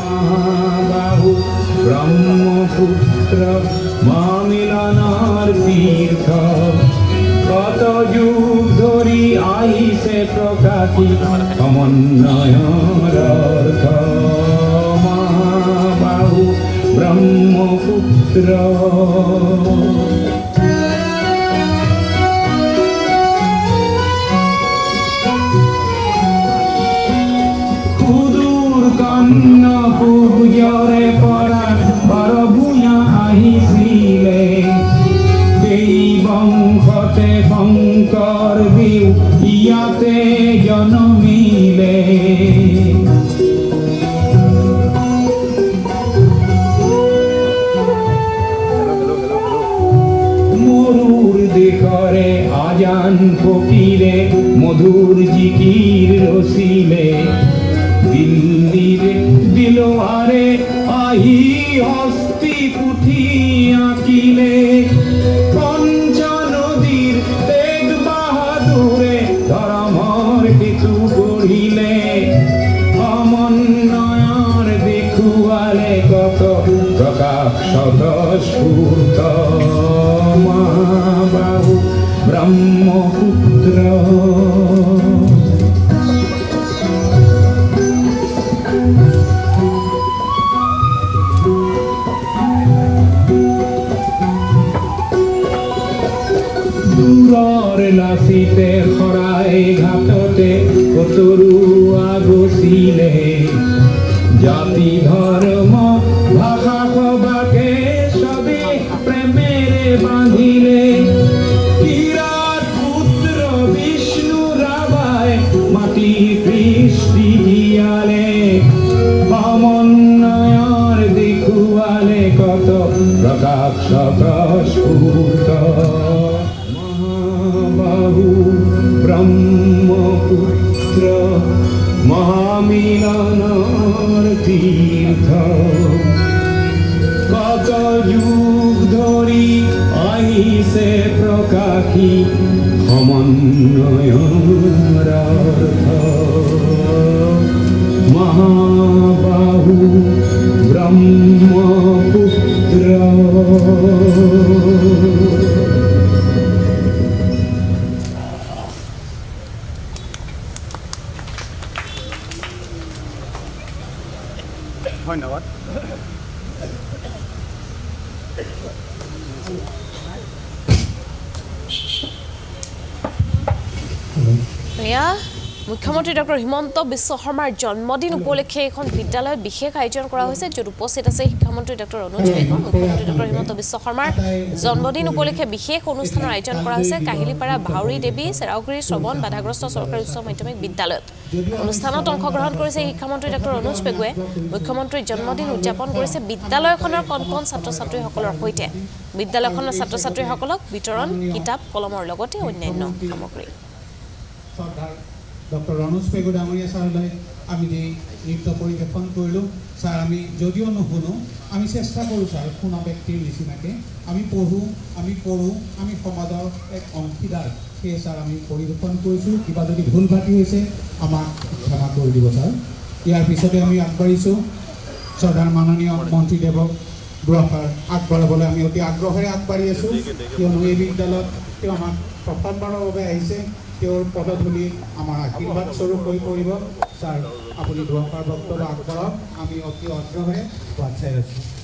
মহাবাহু ব্ৰহ্মপুত্ৰ মহামিলনাৰ তীৰ্থ কত যুগ ধৰি আহিছে প্ৰকাশী সমন্বয়ৰ অৰ্থ মহাবাহু ব্ৰহ্মপুত্ৰ পূজৰে পৰা বৰভূঞা আহিছিলে এই বংশতে শংকৰ দেউ ইয়াতে জন্মিলে মৰুৰ দেশৰে আজান ফকীৰে মধুৰ জিকিৰ ৰচিলে দিল্লীৰে দিলৱাৰে আহি হস্তি পুথি আঁকিলে পঞ্চ নদীৰ তেগ বাহাদুৰে ধৰ্মৰ সেতু গঢ়িলে সমন্বয়ৰ দেখুৱালে কত প্ৰকাশ স্বতঃস্ফূৰ্ত মহাবাহু ব্ৰহ্মপুত্ৰ লাচিতে শৰাই ঘাটতে কতৰুৱা গছিলে জাতি ধৰ্ম ভাষা সবাকে চবে প্ৰেমেৰে বান্ধিলে বিৰাট পুত্ৰ বিষ্ণু ৰাভাই মাটি কৃষ্টি দিয়ালে সমন্বয়ৰ দেখুৱালে কত প্ৰকাশ স্বতঃস্ফূৰ্ত ব্ৰহ্মপুত্ৰ মহামিলনৰ তীৰ্থ কত যুগ ধৰি আহিছে প্ৰকাশী সমন্বয়ৰ অৰ্থ মহাবাহু ব্ৰহ্মপুত্ৰ ধন্যবাদ মুখ্যমন্ত্ৰী ডক্টৰ হিমন্ত বিশ্ব শৰ্মাৰ জন্মদিন উপলক্ষে এখন বিদ্যালয়ত বিশেষ আয়োজন কৰা হৈছে য'ত উপস্থিত আছে শিক্ষামন্ত্ৰী ডক্টৰ অনুজ পেগু মুখ্যমন্ত্ৰী ডক্টৰ হিমন্ত বিশ্ব শৰ্মাৰ জন্মদিন উপলক্ষে বিশেষ অনুষ্ঠানৰ আয়োজন কৰা হৈছে কাহিলিপাৰা ভাউৰী দেৱী চেৰাউগুৰি শ্ৰৱণ বাধাগ্ৰস্ত চৰকাৰী উচ্চ মাধ্যমিক বিদ্যালয়ত অনুষ্ঠানত অংশগ্ৰহণ কৰিছে শিক্ষামন্ত্ৰী ডক্টৰ অনুজ পেগুৱে মুখ্যমন্ত্ৰীৰ জন্মদিন উদযাপন কৰিছে বিদ্যালয়খনৰ কণ কণ ছাত্ৰ ছাত্ৰীসকলৰ সৈতে বিদ্যালয়খনৰ ছাত্ৰ ছাত্ৰীসকলক বিতৰণ কিতাপ কলমৰ লগতে অন্যান্য সামগ্ৰী ডক্টৰ অনুজ পেগু ডাঙৰীয়া ছাৰলৈ আমি যে নৃত্য পৰিৱেশন কৰিলোঁ ছাৰ আমি যদিও নুশুনো আমি চেষ্টা কৰোঁ ছাৰ শুনা ব্যক্তিৰ নিচিনাকৈ আমি পঢ়োঁ আমি কৰোঁ আমি সমাজৰ এক অংশীদাৰ সেয়ে ছাৰ আমি পৰিৱেশন কৰিছোঁ কিবা যদি ভুল ভ্ৰান্তি হৈছে আমাক ক্ষমা কৰি দিব ছাৰ ইয়াৰ পিছতে আমি আগবাঢ়িছোঁ শ্ৰদ্ধাৰ মাননীয় মন্ত্ৰীদেৱক দুআষাৰ আগবঢ়াবলৈ আমি অতি আগ্ৰহেৰে আগবাঢ়ি আছোঁ কিয়নো এই বিদ্যালয়ত তেওঁ আমাক প্ৰথমবাৰৰ বাবে আহিছে তেওঁৰ পদধূলি আমাৰ আশীৰ্বাদ স্বৰূপ হৈ পৰিব ছাৰ আপুনি দুআষাৰ বক্তব্য আগবঢ়াওক আমি অতি আগ্ৰহেৰে বাট চাই আছোঁ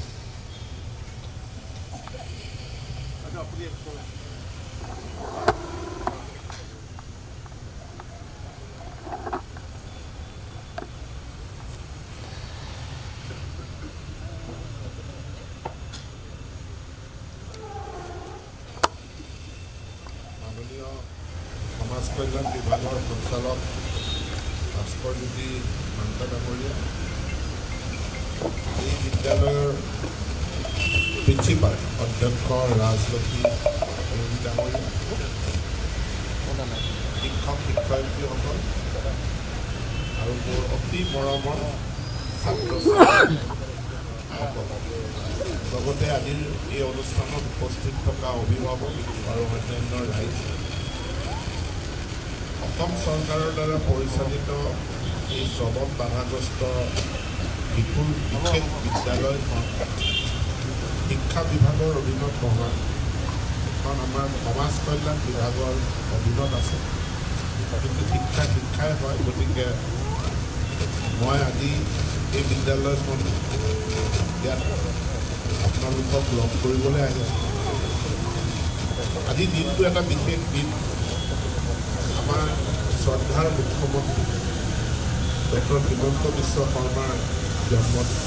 সমাজ কল্যাণ বিভাগৰ সঞ্চালক ভাস্কৰজ্যোতি মান্তা ডাঙৰীয়া এই বিদ্যালয়ৰ প্ৰিন্সিপাল অধ্যক্ষ ৰাজলক্ষ্মী ডাঙৰীয়া শিক্ষক শিক্ষয়িত্ৰীসকল আৰু মোৰ অতি মৰমৰ ছাত্ৰ লগতে আজিৰ এই অনুষ্ঠানত উপস্থিত থকা অভিভাৱক আৰু অন্যান্য ৰাইজ অসম চৰকাৰৰ দ্বাৰা পৰিচালিত এই শ্ৰৱণ বাধাগ্ৰস্ত শিশুৰ বিশেষ বিদ্যালয়খন শিক্ষা বিভাগৰ অধীনত নহয়, এখন আমাৰ সমাজ কল্যাণ বিভাগৰ অধীনত আছে, কিন্তু শিক্ষাই হয়। গতিকে মই আজি এই বিদ্যালয়খন ইয়াত আপোনালোকক লগ কৰিবলৈ আহিছোঁ। আজি দিনটো এটা বিশেষ দিন। আমাৰ শ্ৰদ্ধাৰ মুখ্যমন্ত্ৰী ডক্টৰ হিমন্ত বিশ্ব শৰ্মাৰ জন্মদিন।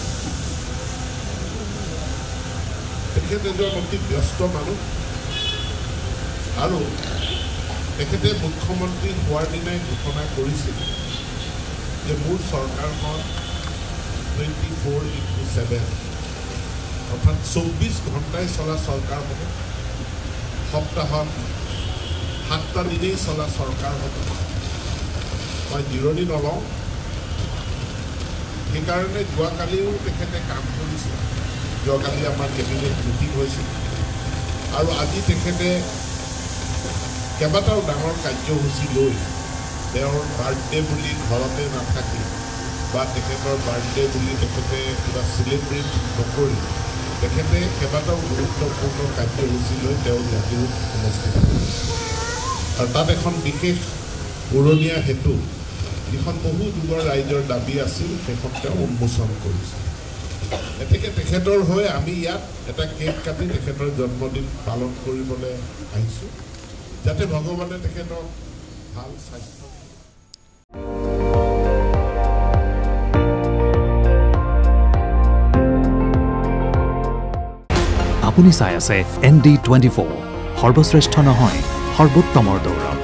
তেখেত এজন অতি ব্যস্ত মানুহ আৰু তেখেতে মুখ্যমন্ত্ৰী হোৱাৰ দিনাই ঘোষণা কৰিছিল যে মোৰ চৰকাৰখন 24/7 অৰ্থাৎ 24 ঘণ্টাই চলা চৰকাৰ হ'ব, সপ্তাহত 7টা দিনেই চলা চৰকাৰ হ'ব। মই জিৰণি নলওঁ। সেইকাৰণে যোৱাকালিও তেখেতে কাম কৰিছিল। যোৱাকালি আমাৰ কেবিনেট মিটিং হৈছিল আৰু আজি তেখেতে কেইবাটাও ডাঙৰ কাৰ্যসূচী লৈ তেওঁৰ বাৰ্থডে বুলি ঘৰতে নাথাকি বা তেখেতৰ বাৰ্থডে বুলি তেখেতে কিবা চেলিব্ৰেট নকৰি তেখেতে কেইবাটাও গুৰুত্বপূৰ্ণ কাৰ্যসূচী লৈ তেওঁ জাতিত উপস্থিত কৰিছে। আৰু তাত এখন বিশেষ উৰণীয়া সেতু, যিখন বহু যুগৰ ৰাইজৰ দাবী আছিল, সেইখন তেওঁ উন্মোচন কৰিছে। গতিকে তেখেতৰ হৈ আমি ইয়াত এটা কেক কাটি তেখেতৰ জন্মদিন পালন কৰিবলৈ আহিছোঁ, যাতে ভগৱানে তেখেতক ভাল স্বাস্থ্য। আপুনি চাই আছে ND24, সৰ্বশ্ৰেষ্ঠ নহয় সৰ্বোত্তমৰ দৌৰ।